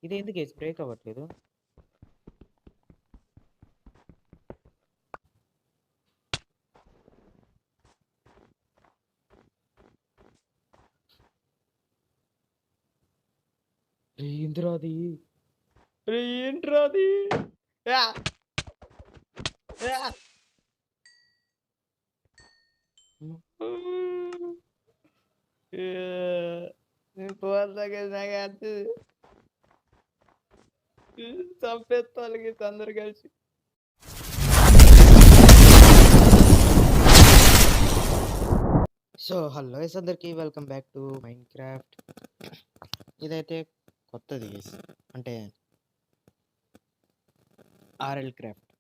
ఇదేంది guys break అవ్వట్లేదు? ఏందిరా అది? ఏంట్రా అది? చంపేస్తాను అందరు కలిసి. సో హలో గైస్, అందరికి welcome back to mind craft. ఇదైతే కొత్తది గైస్, అంటే ఆర్ఎల్ క్రాఫ్ట్.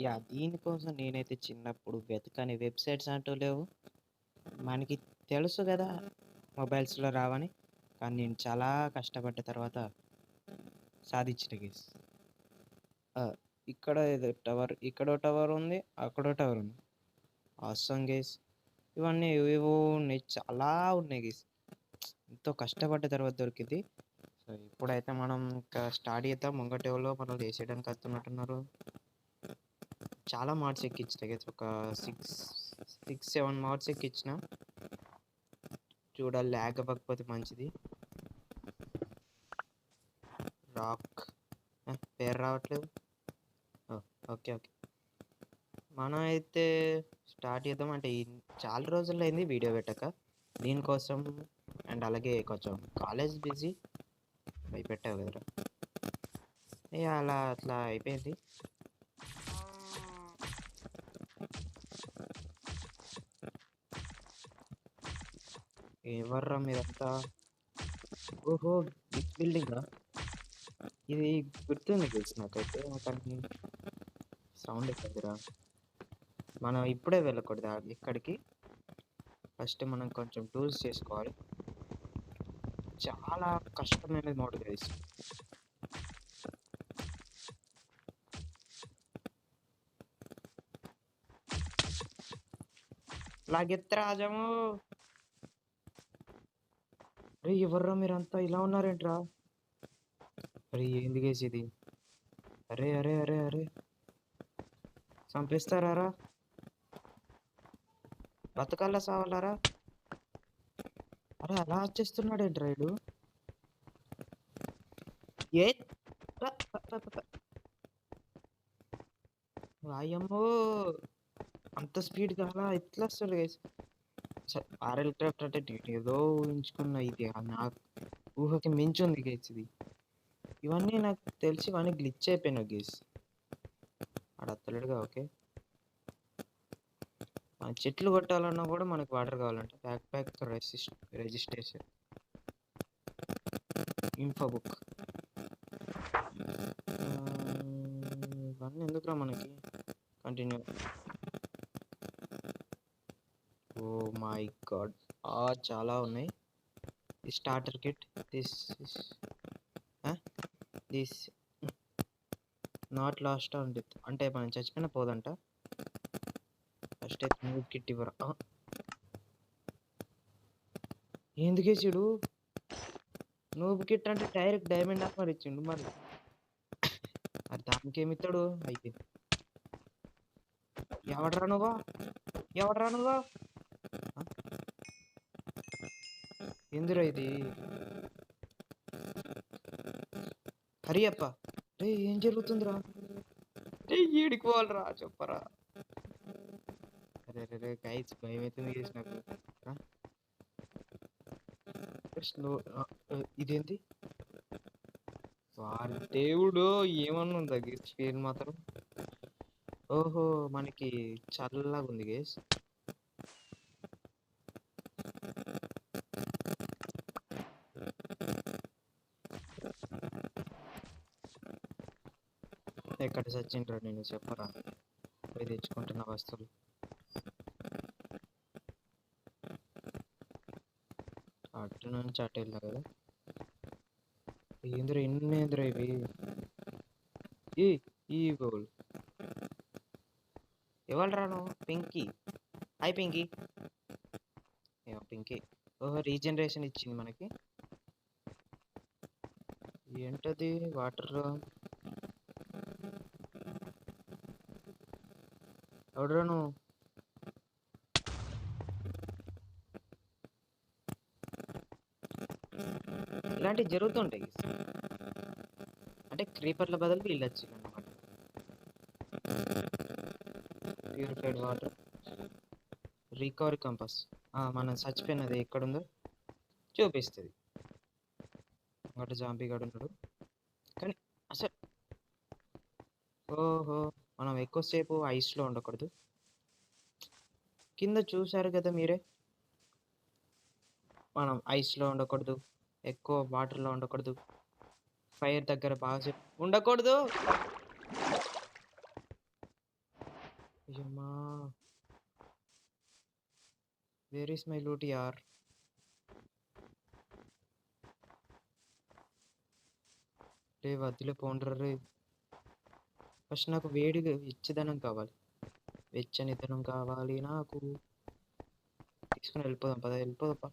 యా, దీనికోసం నేనైతే చిన్నప్పుడు వెతకని వెబ్సైట్స్ అంటూ లేవు. మనకి తెలుసు కదా మొబైల్స్లో రావని, కానీ నేను చాలా కష్టపడ్డ తర్వాత సాధించిన గైస్. ఇక్కడ ఏదో టవర్, ఇక్కడో టవర్ ఉంది, అక్కడో టవర్ ఉంది. ఆసమ్ గైస్, ఇవన్నీ ఏవేవో ఉన్నాయి, చాలా ఉన్నాయి గైస్. ఎంతో కష్టపడ్డ తర్వాత దొరికింది. సో ఇప్పుడైతే మనం ఇంకా స్టార్ట్ చేద్దాం. ముంగటేవలో మనం వేసేయడానికి వస్తున్నట్టున్నారు. చాలా మార్క్స్ ఎక్కించిన గైస్, ఒక 6-7 మార్క్స్ ఎక్కించిన. చూడాలి, ల్యాగ్ అవ్వకపోతే మంచిది. రాక్ పేరు రావట్లేదు. ఓకే ఓకే, మనం అయితే స్టార్ట్ చేద్దాం. అంటే చాలా రోజుల్లో అయింది వీడియో పెట్టక, దీనికోసం. అండ్ అలాగే కొంచెం కాలేజ్ బిజీ అవి పెట్టావు కదరా, అలా అట్లా అయిపోయింది. ఎవర్రా మీరంతా? ఓహో, బిగ్ బిల్డింగా ఇది? గుర్తుంది గైస్ నాకైతే, కానీ సౌండ్ ఎక్కడిరా? మనం ఇప్పుడే వెళ్ళకూడదు ఇక్కడికి. ఫస్ట్ మనం కొంచెం టూల్స్ చేసుకోవాలి. చాలా కష్టమైన మోడ్ గైస్. లాగెత్తరాజము. అరే ఎవర్రా మీరంతా ఇలా ఉన్నారేంట్రా? అరే ఏంది గైస్ ఇది? అరే అరే అరే అరే, చంపేస్తారా? బతకాలా సావాలారా? అరే అలా వచ్చేస్తున్నాడేంట్రా వీడు? ఏ వాయమ్మో, అంత స్పీడ్గా అలా ఎట్లా వస్తుంది గైస్? ఆర్ఎల్ క్రాఫ్ట్ అంటే నేను ఏదో ఊహించుకున్న, ఇది నా ఊహకి మించి ఉంది గైస్ ఇది. ఇవన్నీ నాకు తెలిసి ఇవన్నీ గ్లిచ్ అయిపోయినా గైస్. అత్తలేడుగా. ఓకే, మన చెట్లు కొట్టాలన్నా కూడా మనకు వాటర్ కావాలంట. Back pack registration info book. ఇవన్నీ ఎందుకురా మనకి? కంటిన్యూ. ఓ మై గాడ్, చాలా ఉన్నాయి. ఈ starter kit, this not lost on death, అంటే మనం చచ్చిపోయినా పోదంట. ఫస్ట్ అయితే న్యూ కిట్ ఇవ్వరా? ఎందుకే చూడు, నూబ్ కిట్ అంటే డైరెక్ట్ డైమండ్ ఆఫర్ ఇచ్చిండు. మరి దానికి ఏమిస్తాడు? అయిపోయింది. ఎవడరా నువ్వా? ఎందురా ఇది? హరి అప్ప, రే ఏం జరుగుతుందిరా? రే ఈడికోవాలరా, చెప్పరా? అరే రే గైస్, భయం అవుతుంది గైస్ నాకు. ఇదేంటి? వారి దేవుడు, ఏమన్నా ఉందా గైస్ పేరు మాత్రం? ఓహో, మనకి చల్లగా ఉంది గైస్. ఎక్కడ చచ్చిండ్రా నేను, చెప్పరా? పోయి తెచ్చుకుంటున్న వస్తువులు. అటు నుంచి అటు వెళ్ళా కదా. ఏంద్రా ఎన్ని ఏంద్రా ఇవి? ఈ గోల్ ఎవరు రాను? పింకీ. హాయ్ పింకీ. ఏమో పింకీ. ఓహో, రీజనరేషన్ ఇచ్చింది మనకి. ఏంటది వాటర్? ఎవడరా నువ్వు? ఇలాంటివి జరుగుతుంటాయి అంటే క్రీపర్ల బదులు వీళ్ళు వచ్చింది అనమాట. Purified water, recovery compass. మనం చచ్చిపోయినది ఎక్కడుందో చూపిస్తుంది. ఒకటి జాంబీ గడు ఉన్నాడు కానీ అసలు ఓహో మనం ఎక్కువసేపు ఐస్లో ఉండకూడదు. కింద చూశారు కదా మీరే, మనం ఐస్లో ఉండకూడదు, ఎక్కువ వాటర్లో ఉండకూడదు, ఫైర్ దగ్గర బాగా ఉండకూడదు. అయ్యమ్మా, వేర్ ఈస్ మై లూట్ యార్? రే వద్దులే పోండ్ర రే. ఫస్ట్ నాకు వేడి వెచ్చదనం కావాలి, వెచ్చనిదనం కావాలి నాకు. తీసుకుని వెళ్ళిపోదాం పద, వెళ్ళిపోదాం.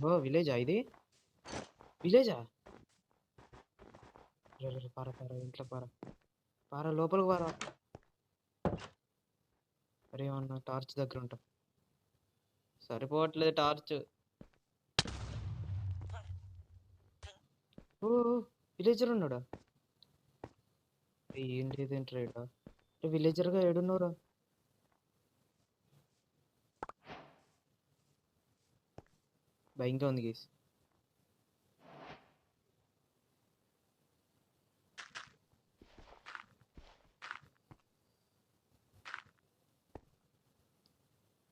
ఓ విలేజా ఇది? విలేజా? పార పార, ఇంట్లో పార, పార లోపలికి పార. అరే ఏమన్నా టార్చ్ దగ్గర ఉంటాం. సరిపోవట్లేదు టార్చ్. ఓ విలేజర్ ఉన్నాడా? ఏం లేదేంటి రేటా? విలేజర్గా ఏడున్నారా? భయంగా ఉంది గేసి.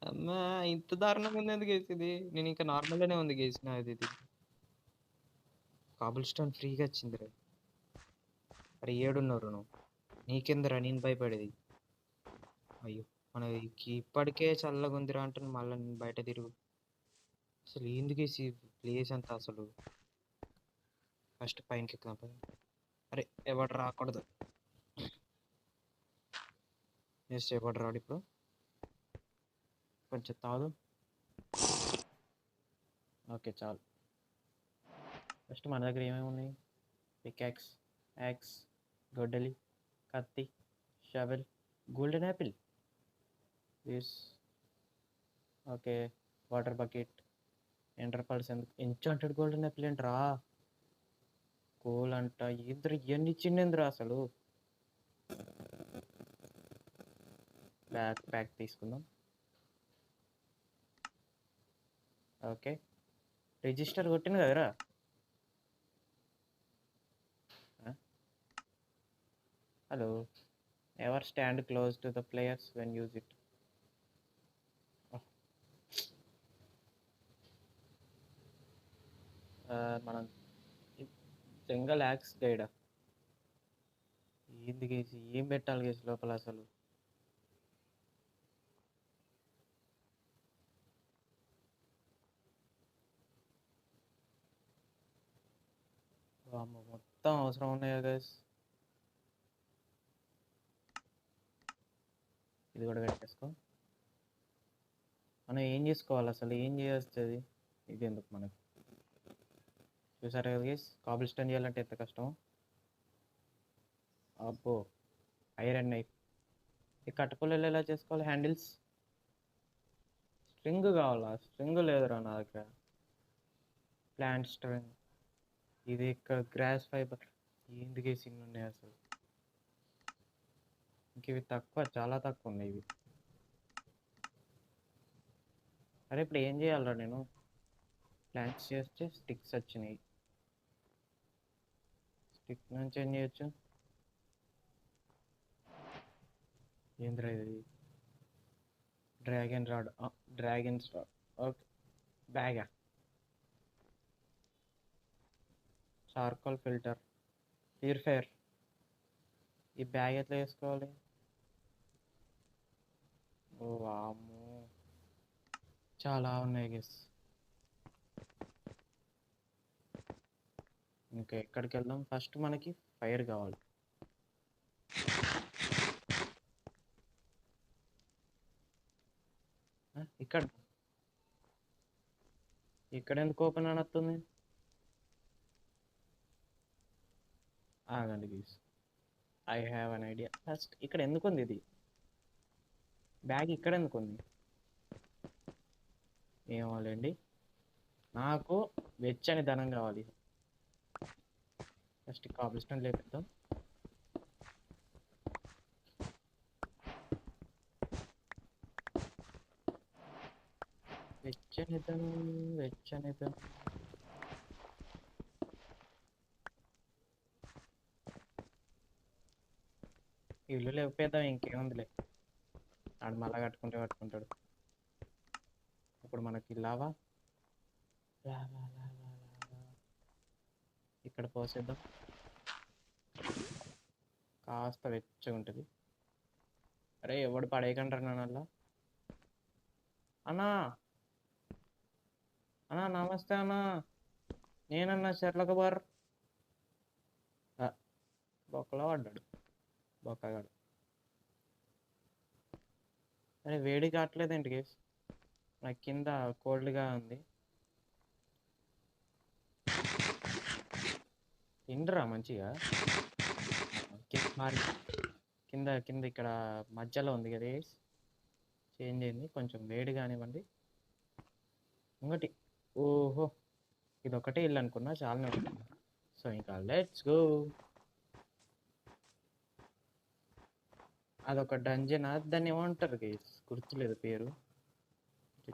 అమ్మా ఇంత దారుణంగా ఉంది ఎందుకు వేసింది? నేను ఇంకా నార్మల్గానే ఉంది గేసిన. అది ఇది కాబుల్ స్టోన్ ఫ్రీగా వచ్చింది రే. అరే ఏడున్నారు నువ్వు? నీకెందురా నేను భయపడేది? అయ్యో మనకి ఇప్పటికే చల్లగా ఉందిరా అంటున్నా, మళ్ళీ నేను బయట తిరుగు. అసలు ఎందుకు వేసి ప్లేస్ అంతా అసలు. ఫస్ట్ పైనకి ఎక్కుదాం పద. అరే ఎవడు రాకూడదు. ఎస్ ఎవడు రాడు ఇప్పుడు. కొంచెం తాగు. ఓకే చాలు. ఫస్ట్ మన దగ్గర ఏమేమి ఉన్నాయి? పికాక్స్, యాక్స్, గొడ్డలి, కత్తి, shovel, golden apple. Yes okay. Water bucket, ender pearls. ఎందుకు ఎంచాంటెడ్ గోల్డెన్ యాపిల్ ఏంట్రా? కోల్ అంట. ఇద్దరు ఇవన్నీ చిన్నేంద్రా అసలు. బ్యాక్ ప్యాక్ తీసుకుందాం. ఓకే రిజిస్టర్ కొట్టింది కదరా? Hello, ever stand close to the players when use it. మనం జంగల్ యాక్స్ గైడ్ ఏంది గేసి? ఏం పెట్టాలి గేసి లోపల అసలు? మొత్తం అవసరం ఉన్నాయా గైస్? ఇది కూడా పెట్టేసుకో. మనం ఏం చేసుకోవాలి అసలు? ఏం చేస్తుంది ఇది? ఎందుకు మనకు? చూసారు కదా గైస్, కాబుల్ స్టోన్ చేయాలంటే ఎంత కష్టం. అబ్బో ఐరన్ నైఫ్. ఈ కట్టుపుల్లలు ఎలా చేసుకోవాలి? హ్యాండిల్స్, స్ట్రింగ్ కావాలా? స్ట్రింగ్ లేదురా నా దగ్గర. ప్లాంట్ స్ట్రింగ్, ఇది ఇక్కడ గ్రాస్ ఫైబర్. ఎందుకే సిన్ ఉన్నాయి అసలు? ఇంక ఇవి తక్కువ, చాలా తక్కువ ఉన్నాయి ఇవి. అరే ఇప్పుడు ఏం చేయాలరా నేను? ప్లాంట్స్ చేస్తే స్టిక్స్ వచ్చినాయి. స్టిక్ నుంచి ఏం చేయొచ్చు? ఏంద్రా ఇది? Dragon rod, dragons rod. Okay బ్యాగా. Charcoal filter, purifier. ఈ బ్యాగ్ ఎట్లా వేసుకోవాలి? ఓ వామ్మో, చాలా ఉన్నాయి గెస్. ఇంకా ఎక్కడికి వెళ్దాం? ఫస్ట్ మనకి ఫైర్ కావాలి. ఇక్కడ ఇక్కడ ఎందుకు ఓపెన్ అని వస్తుంది? ఆగండి guys, I have an idea. First ఇక్కడ ఎందుకు ఉంది ఇది? బ్యాగ్ ఇక్కడ ఎందుకు ఉంది? ఏమోలేండి, నాకు వెచ్చని ధనం కావాలి. ఫస్ట్ కాబ్లెస్టోన్ లేపిద్దాం. వెచ్చని ధనం, వెచ్చని ధనం. ఇల్లు లేకపోతే ఇంకేముందిలే, ఆడు మళ్ళా కట్టుకుంటాడు. ఇప్పుడు మనకి లావా లావా లావా లావా ఇక్కడ పోసేద్దాం, కాస్త వెచ్చగా ఉంటుంది. అరే ఎవడు పడేయకంటారు నన్ను. అన్నా అన్నా నమస్తే అన్నా, నేనన్నా షర్లక బార్. బొక్కలో పడ్డాడు బొక్కగాడు. అరే వేడి కావట్లేదు ఏంటి గేస్, నాకు కింద కోల్డ్గా ఉంది. తిండ్రా మంచిగా. మరి కింద కింద ఇక్కడ మధ్యలో ఉంది కదా గేస్, చేంజ్ అయింది కొంచెం వేడి కానివ్వండి. ఇంకోటి, ఓహో ఇది ఒకటే ఇల్లు అనుకున్నా, చాలా. సో ఇంకా లెట్స్ గో. అదొక డంజన్, దాన్ని ఏమంటారు గైస్, గుర్తులేదు పేరు,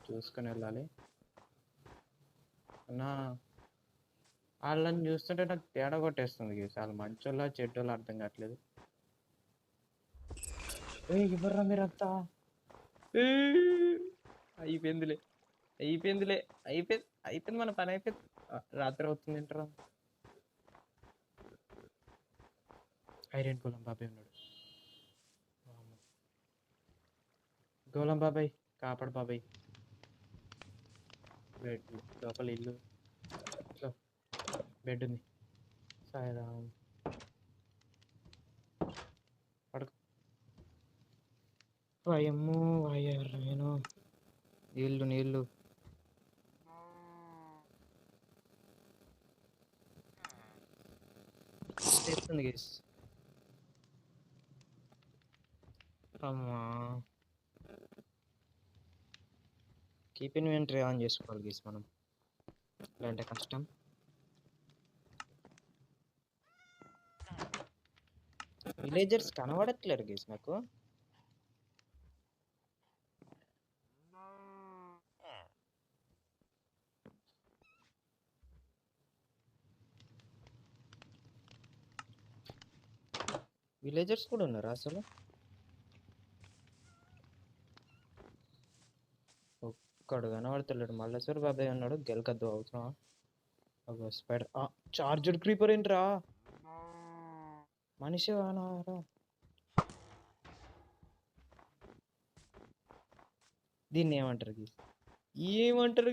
చూసుకొని వెళ్ళాలి. నా వాళ్ళని చూస్తుంటే నాకు తేడా కొట్టేస్తుంది గైస్, వాళ్ళు మంచోళ్ళ చెడ్డోళ్ళ అర్థం కావట్లేదు. ఇవ్వర్రా మీరంతా. అయిపోయిందిలే అయిపోయిందిలే అయిపోయింది మన పని అయిపోయింది. రాత్రి అవుతుంది ఏంటరా. ఐరన్ గోళం బాబాయ్ ఉన్నాడు. గోళం బాబాయ్ కాపాడు బాబాయ్. బెడ్ లోపల ఇల్లు, బెడ్ ఉంది. సాయిరామ్ పడుకో. వాయమ్మో వాయర్రేను, నీళ్ళు తెస్తుంది గేస్. అమ్మా కీప్ ఇన్వెంటరీ ఆన్ చేసుకోవాలి గేస్ మనం, లేదంటే కష్టం. విలేజర్స్ కనబడట్లేరు గేస్ నాకు. విలేజర్స్ కూడా ఉన్నారు అసలు. ఒక్కడు కనబడతలేడు. మల్లేశ్వర్ బాబాయ్ అన్నాడు, గెలకద్దు అవుతున్నా. స్పైడర్, చార్జర్ క్రీపర్ ఏంట్రా, మనిషి వానారా. దీన్ని ఏమంటారు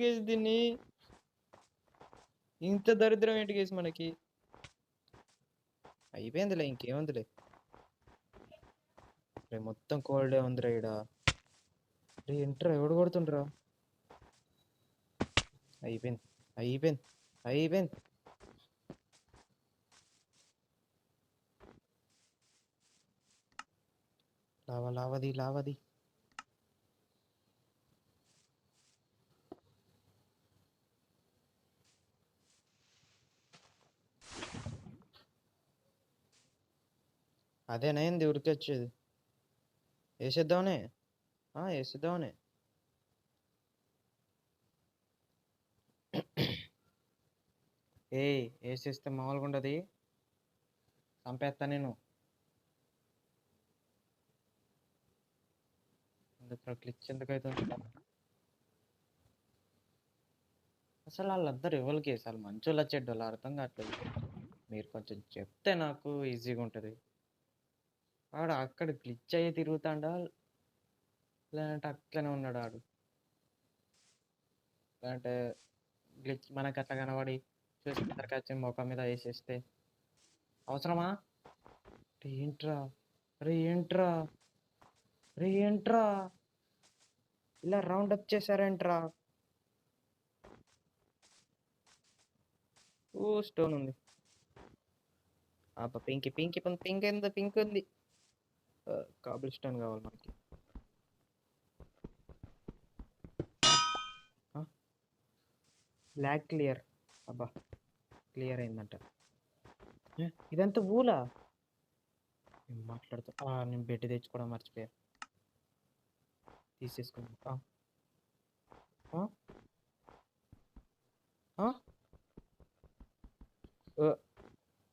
గేస్ దీన్ని? ఇంత దరిద్రం ఏంటి గేస్ మనకి? అయిపోయిందిలే, ఇంకేముందిలే. రే మొత్తం కోల్డే ఉందిరా ఈడ. రే ఎంట్రా, ఎవడు కొడుతుండ్రా? అయిపోయింది. లావది. అదేనైంది ఉరికొచ్చేది. వేసేద్దామనే. వేసేస్తే మామూలుగా ఉండదు, చంపేస్తా నేను. క్లిచ్ ఎందుకు అవుతుంది అసలు? వాళ్ళందరూ ఎవరికి అసలు మంచోళ్ళ చెడ్డోళ్ళు అర్థం కావట్లేదు. మీరు కొంచెం చెప్తే నాకు ఈజీగా ఉంటుంది. వాడు అక్కడ గ్లిచ్ అయ్యి తిరుగుతాడా, లేదంటే అట్లనే ఉన్నాడు ఆడు? లేదంటే గ్లిచ్ మనకు అట్లా కనబడి చూసి ముఖం మీద వేసేస్తే అవసరమా? ఏంట్రా ఇలా రౌండ్ అప్ చేశారేంట్రా? ఓ స్టోన్ ఉంది. పింక్ పింక్ పింక్ ఎంత పింక్ ఉంది. కాబుల్ స్టోన్ కావాలి మనకి. Black clear. అబ్బా క్లియర్ అయిందంట. ఇదంతా ఊలా మాట్లాడుతా. నేను బెడ్ తెచ్చుకోవడం మర్చిపోయా. తీసేసుకున్నా.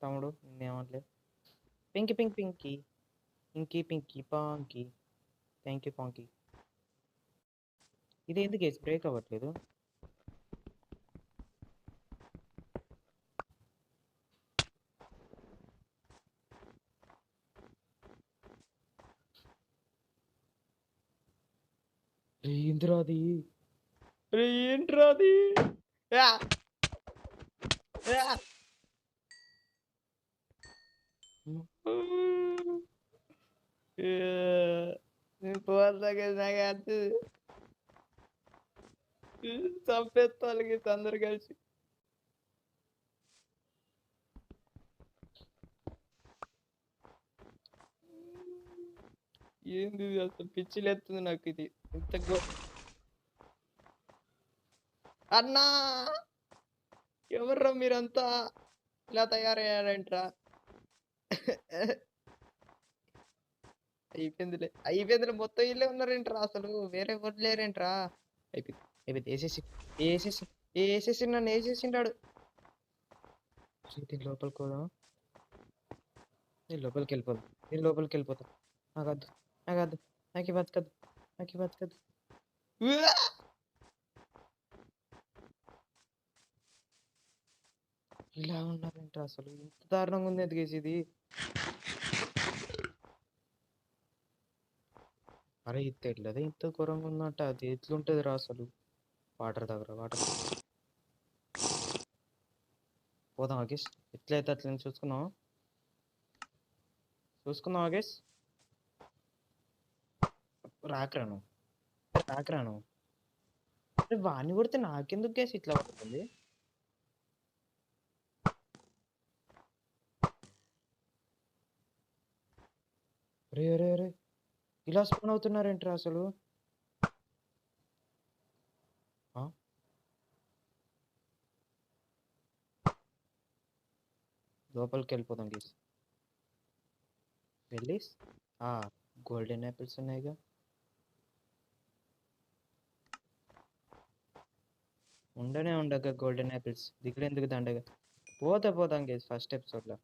తమ్ముడు నేనేమట్లేదు. Pinky pink Pinky Inky Pinky Ponky thank you Ponky. ఇది ఎందుకు బ్రేక్ అవ్వట్లేదు? ఏంద్రాది ఏంట్రాది? చంపేస్తాళ్ళకి అందరు కలిసి. ఏంది అసలు పిచ్చిలేస్తుంది నాకు ఇది. ఇంత అన్నా ఎవర్రా మీరంతా ఇలా తయారయ్యారంట్రా? అయిపోయిందిలే మొత్తం ఇల్లే ఉన్నారేంట్రా? అసలు వేరే ఎవరు లేరేంట్రా? అయిపోయింది వేసేసి నన్ను వేసేసిండాడు. దీని లోపలికి పోదాం. నేను లోపలికి వెళ్ళిపోతా. నాకద్దు నాకు బతకద్దు. ఇలా ఉన్నారంట అసలు. ఇంత దారుణంగా ఉంది ఎదిగేసి ఇది. అరే ఇది తెల్లదే ఇంత ఘోరంగా ఉందంట. అది ఎట్లుంటది రా అసలు? వాటర్ పోదాం ఆగేష్. ఎట్లయితే అట్లా చూసుకున్నాం ఆగేష్. రాకరాను వాడిని కొడితే నాకెందుకు గ్యాస్ ఇట్లా పడుతుంది? రే ఇలా స్పాన్ అవుతున్నారేంట్రా అసలు? లోపలికి వెళ్ళిపోదాం గీస్. వెళ్ళి గోల్డెన్ యాపిల్స్ ఉన్నాయిగా. ఉండగా గోల్డెన్ యాపిల్స్ దిగులు దండగా. పోతాం గేస్ ఫస్ట్ ఎపిసోడ్లో.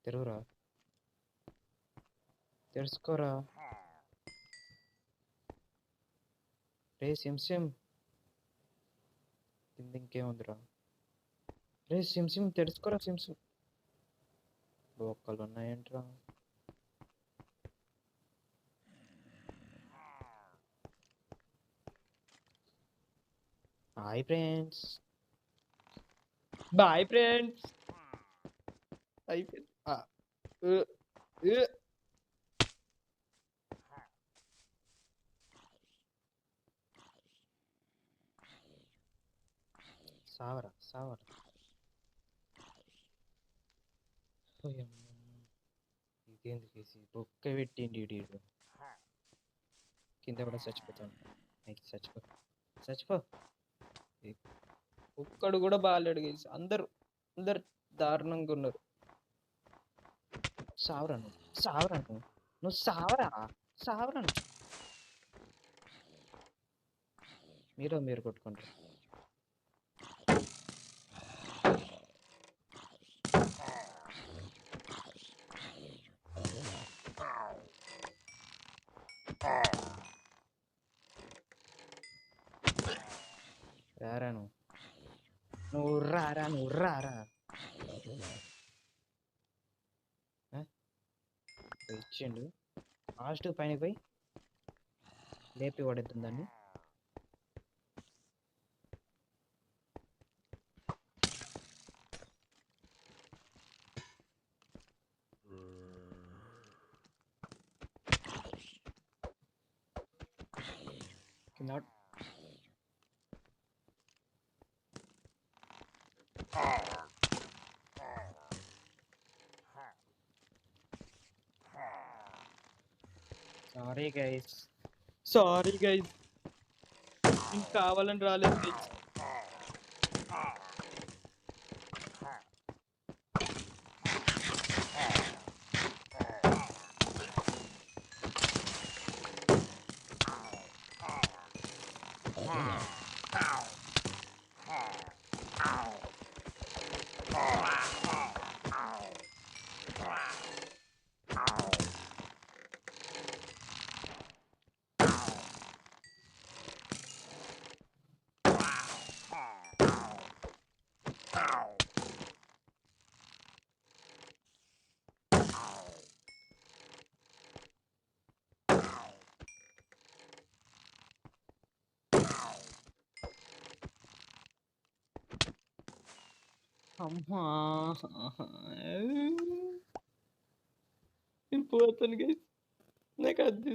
తెరువురా తెలుసుకోరా రే సిమ్ కింద ఇంకేముందిరా? రే సిమ్ తెలుసుకోరా సిమ్ ఒక్కళ్ళు ఉన్నాయంట్రా. Bye friends. అయిపోయింది. సావరా ఇదేంది కేసి ఒక్క పెట్టిండి కింద కూడా చచ్చిపోతాను. చచ్చిపో. ఒక్కడు కూడా బాగాలేడు కేసి. అందరు దారుణంగా ఉన్నారు. సావరా నువ్వు సావరా మీరు కొట్టుకుంటారు. రారా నువ్వు రారా ఇచ్చిండు. లాస్ట్ పైన పోయి లేపి పడేద్దాం దాన్ని. Not sorry guys, sorry guys, నేను కావాలని రాలేదు గైస్. అమ్మా, నేను పోతాను గైస్, నాకు అది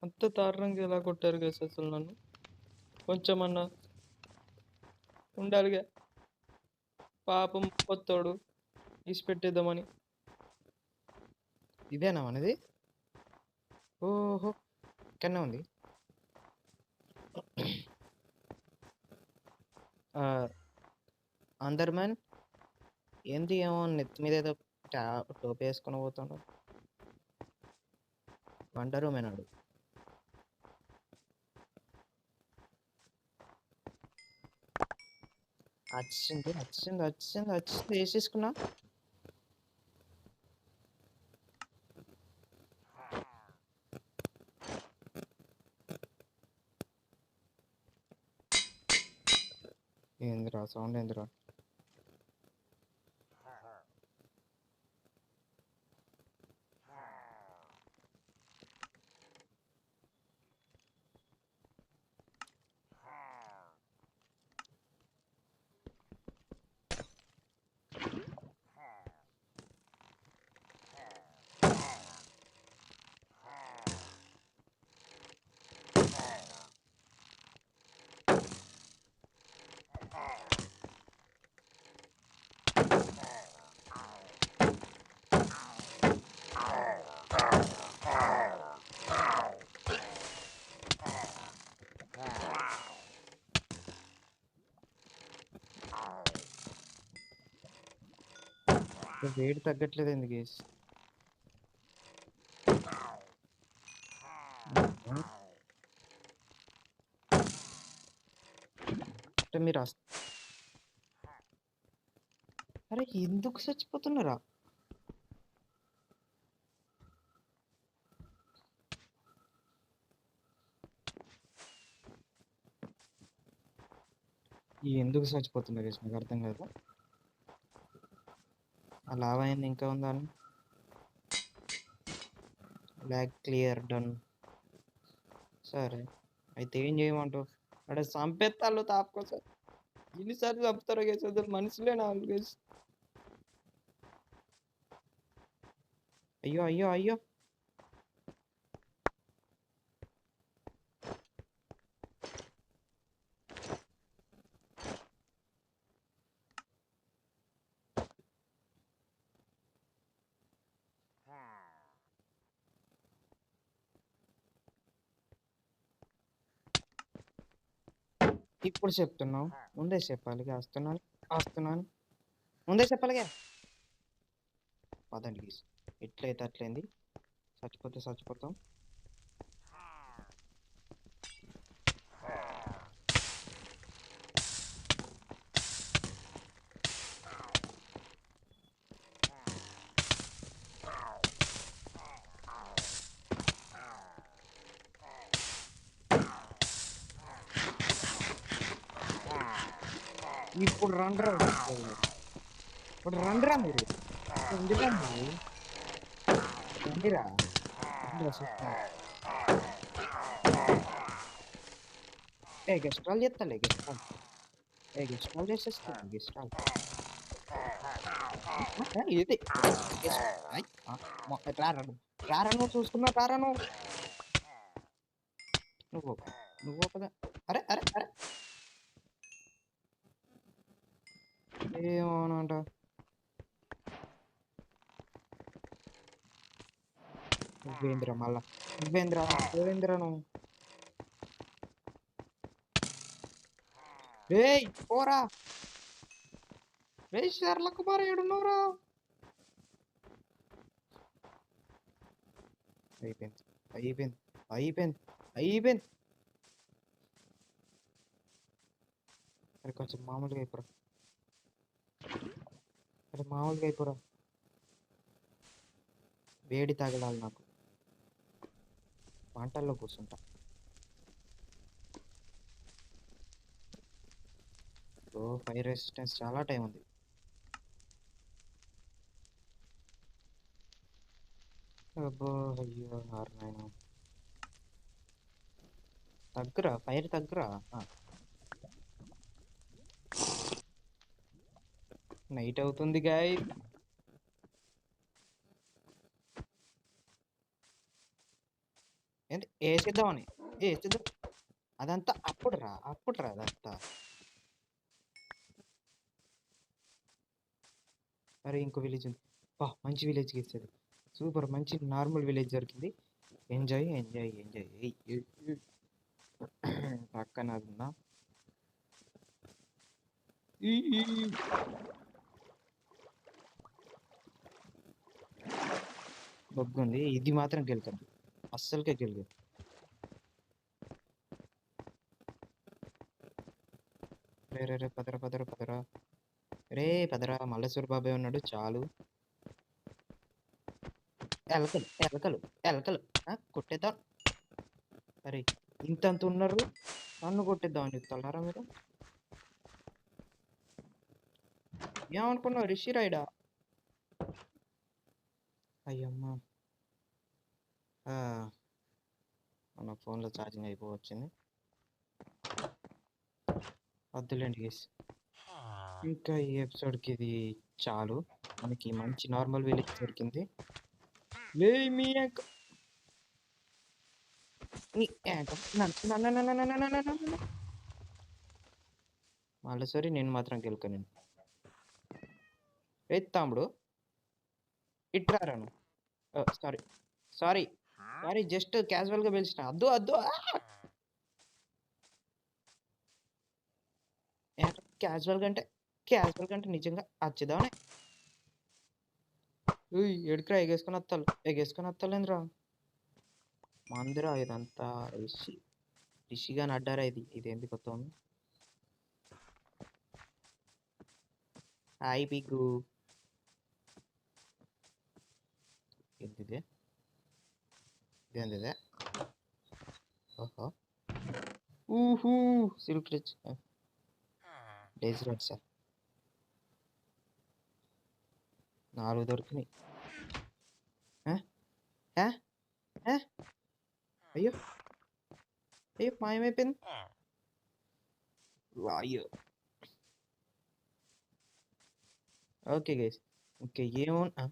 అంత దారుణంగా ఎలా కొట్టారు గైస్ అసలు నన్ను. కొంచెమన్నా ఉండాలిగా పాపం, కొత్తోడు ఇసి పెట్టేద్దామని. ఇదేనా మనది? ఓహో, ఇక్కడనే ఉంది. అందర్మ్యాన్ ఏంది, ఏమో నెత్తి మీద ఏదో టోపీ వేసుకొని పోతాడు. వండర్ ఉమెన్ ఆడు. వచ్చింది వచ్చింది వచ్చింది వచ్చింది, వేసేసుకున్నా. ఏందిరా సౌండ్, ఏందిరా? వేడి తగ్గట్లేదు ఎందుకు గేస్? అంటే మీరు అరే ఎందుకు చచ్చిపోతున్నారా? ఎందుకు చచ్చిపోతున్నారు గేస్ నాకు అర్థం కాదు. ఆ లావా అయింది ఇంకా ఉందా? Block clear done. సరే అయితే ఏం చేయమంటావు? అక్కడ చంపేస్తాళ్ళు తాపుకోసం. ఎన్నిసార్లు చంపుతారో గేస్, అసలు మనుషులేనా గేస్? అయ్యో అయ్యో అయ్యో, ఇప్పుడు చెప్తున్నావు, ముందే చెప్పాలి. వస్తున్నాను వస్తున్నాను, ముందే చెప్పాలిగా. పదండి గీస్, ఎట్లయితే అట్లయింది. చచ్చిపోతే చచ్చిపోతాం. ఇప్పుడు రండ్రా, ఇప్పుడు రండ్రా మీరు, ఎందుకు రండిరా. ఏ గెస్ట్రాలు చెప్తాలే, గెస్ట్రాలు గెస్ట్ కాల్ చేసేస్తుంది గెస్ట్ కాల్. ఇది గెస్ట్ అయ్ రారా నువ్వు. రారా నువ్వు చూసుకున్నా రారా నువ్వు. నువ్వు నువ్వు ఒకదా. అరే అరే అరే ఏమోనంట. నువ్వేంద్ర మళ్ళా నువ్వేంద్ర నువ్వు. రేయ్ పోరా రే షర్ల కుమార్ ఏడున్నావురా. అయిపోయింది అయిపోయింది అయిపోయింది అయిపోయింది. అరే కొంచెం మామూలుగా అయిపోరా. అరే మామూలుగా అయిపోరా. వేడి తగలాలి నాకు. మంటల్లో కూర్చుంటా. ఓ ఫైర్ రెసిస్టెన్స్ చాలా టైం ఉంది. అబ్బో అయ్యో నారాయణ తగ్గురా ఫైర్ తగ్గురా. నైట్ అవుతుంది గాయ్. ఏంటి వేసేద్దామని వేసేద్దాం. అదంతా అప్పుడు రా అదంతా. అరే ఇంకో విలేజ్ ఉంది. బా మంచి విలేజ్ గెలిచేది. సూపర్ మంచి నార్మల్ విలేజ్ దొరికింది. Enjoy enjoy enjoy. పక్కన అది ఉందా. బొగ్గుంది ఇది మాత్రం గెలుతుంది. అస్సలకే గెలగదు. రే రే రే పదరా పదరా పదరా రే పదరా. మల్లేశ్వర బాబాయ్ ఉన్నాడు చాలు. ఎలకలు ఎలకలు ఎలకలు కొట్టేద్దాం. అరే ఇంతంత ఉన్నారు నన్ను కొట్టేద్దాం అని చెప్తారా మీరు. ఏమనుకున్నావు రిషి రైడా. అయ్యమ్మా మన ఫోన్లో ఛార్జింగ్ అయిపోవచ్చింది. వద్దులేండి గేస్. ఇంకా ఈ ఎపిసోడ్కి ఇది చాలు. మనకి మంచి నార్మల్ విలేజ్ దొరికింది. లే మీ మళ్ళీ సరే నేను మాత్రం గెలుకను. ఏ తమ్ముడు ఇట్రాను. సారీ సారీ సారీ జస్ట్ క్యాజువల్గా పిలిచిన. అద్దు అద్దు క్యాజువల్గా అంటే నిజంగా వచ్చిదామనే. ఎడుకురా ఎగేసుకొని వస్తలేదురా. మందిరా ఇదంతా రిషిగా అడ్డారా. ఇది ఎందుకు వస్తుంది. హాయ్ బిగ్గు. ఏంటిదే ఇదేంటిదే. ఓహో ఊహూ సిల్క్ రిచ్ డేజరెట్ సార్ 4 దొరికినాయి. అయ్యో అయ్యో మాయమైపోయింది. అయ్యో ఓకే గైస్ ఓకే ఏమున్నా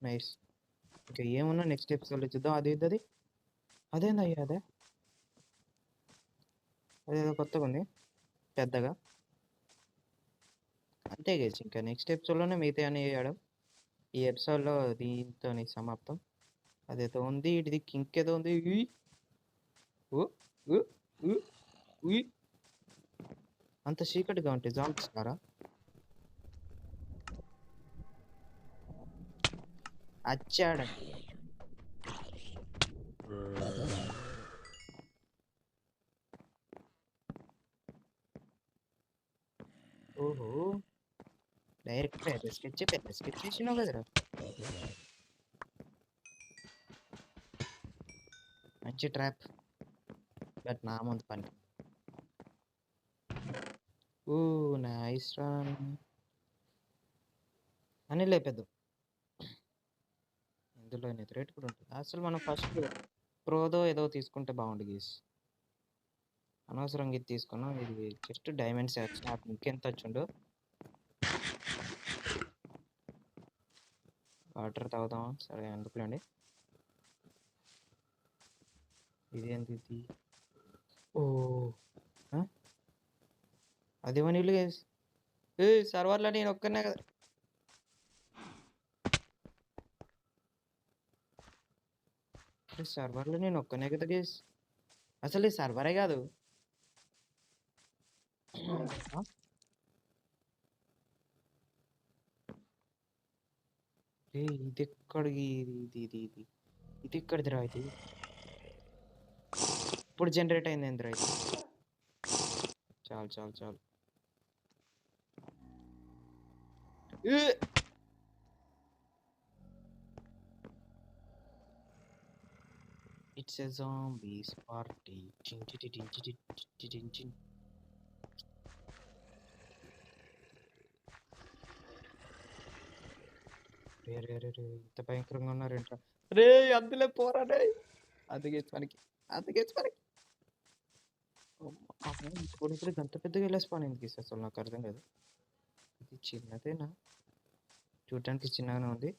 నైస్. ఇంకా ఏమున్నా నెక్స్ట్ ఎపిసోడ్లో చూద్దాం. అది అదేంది అయ్యా అదేదో కొత్తగా ఉంది పెద్దగా. అంతే గైస్ ఇంకా నెక్స్ట్ ఎపిసోడ్లోనే మిగతా అని వేయడం. ఈ ఎపిసోడ్లో దీంతో సమాప్తం. అదేదో ఉంది ఇది ఇంకేదో ఉంది. అంత చీకటిగా ఉంటే జాంబ్స్ కారా. అచ్చాడండి. ఓహో డైరెక్ట్ పెద్ద స్కెచ్ చేసినావు కదరా. మంచి ట్రాప్ బట్ నా ముందు పని. ఓ నైస్ రన్ అని లేపేద్దాం. ఇందులో రేట్ కూడా ఉంటుంది. అసలు మనం ఫస్ట్ ప్రోదో ఏదో తీసుకుంటే బాగుండు గీస్. అనవసరంగా ఇది తీసుకున్నాం. ఇది జస్ట్ డైమండ్స్ నాకు ఇంకెంత వచ్చిండు. వాటర్ తాగుదాం. సరే ఎందుకులేండి. ఇదేంటి ఇది? ఓ అదేమో నీళ్ళు సర్వర్లో నేను ఒక్కనే కదా. సర్వర్లో నేను ఒక్కనే కదా గేస్. అసలు ఈ సర్వరే కాదు. ఇది ఎక్కడికి ఇది ఎక్కడిది రా ఇది? ఇప్పుడు జనరేట్ అయింది ఏంద్రా ఇది? చాలు చాలు చాలు. It's a zombies party. రే రే రే రే ఇంత భయంకరంగా ఉన్నారేంట్రా? రే అందులో పోరా రే. అందుకేసి పనికి ఇప్పుడు గంత పెద్దగా వెళ్ళేసిపోను ఎందుకు అసలు నాకు అర్థం కాదు. ఇది చిన్నదేనా? చూడటానికి చిన్నగానే ఉంది.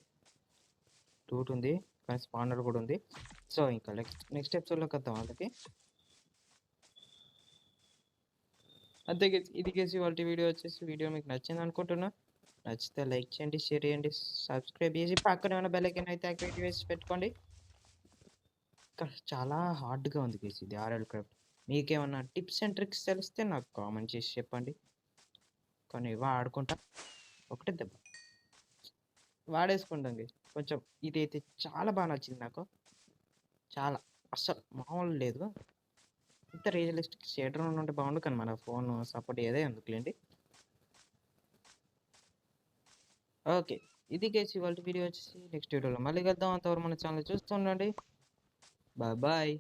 టూట్ ఉంది కానీ స్పానర్ కూడా ఉంది. సో ఇంకా నెక్స్ట్ ఎపిసోడ్లోకి వద్దాం వాళ్ళకి. అంతే ఇది కేసి వాళ్ళ వీడియో వచ్చేసి వీడియో మీకు నచ్చింది అనుకుంటున్నా. నచ్చితే లైక్ చేయండి, షేర్ చేయండి, సబ్స్క్రైబ్ చేసి పక్కన ఏమైనా బెల్ ఐకాన్ అయితే యాక్టివేట్ చేసి పెట్టుకోండి. చాలా హార్డ్గా ఉంది కేసు ఇది ఆర్ఎల్ క్రాఫ్ట్. మీకేమన్నా టిప్స్ అండ్ ట్రిక్స్ తెలిస్తే నాకు కామెంట్ చేసి చెప్పండి. కానీ వాడుకుంటా ఒకటే దెబ్బ వాడేసుకుంటాం. కొంచెం ఇదైతే చాలా బాగా నచ్చింది నాకు. చాలా అస్సలు మామూలు లేదు. ఇంత రియలిస్టిక్ షేడర్ ఉంటే బాగుండు కానీ మన ఫోన్ సపోర్ట్ ఏదే ఎందుకులేండి. ఓకే ఇది కేసు ఇవాళ వీడియో వచ్చేసి నెక్స్ట్ వీడియోలో మళ్ళీ కలుద్దాం. అంతవరకు మన ఛానల్ చూస్తుండండి. Bye bye.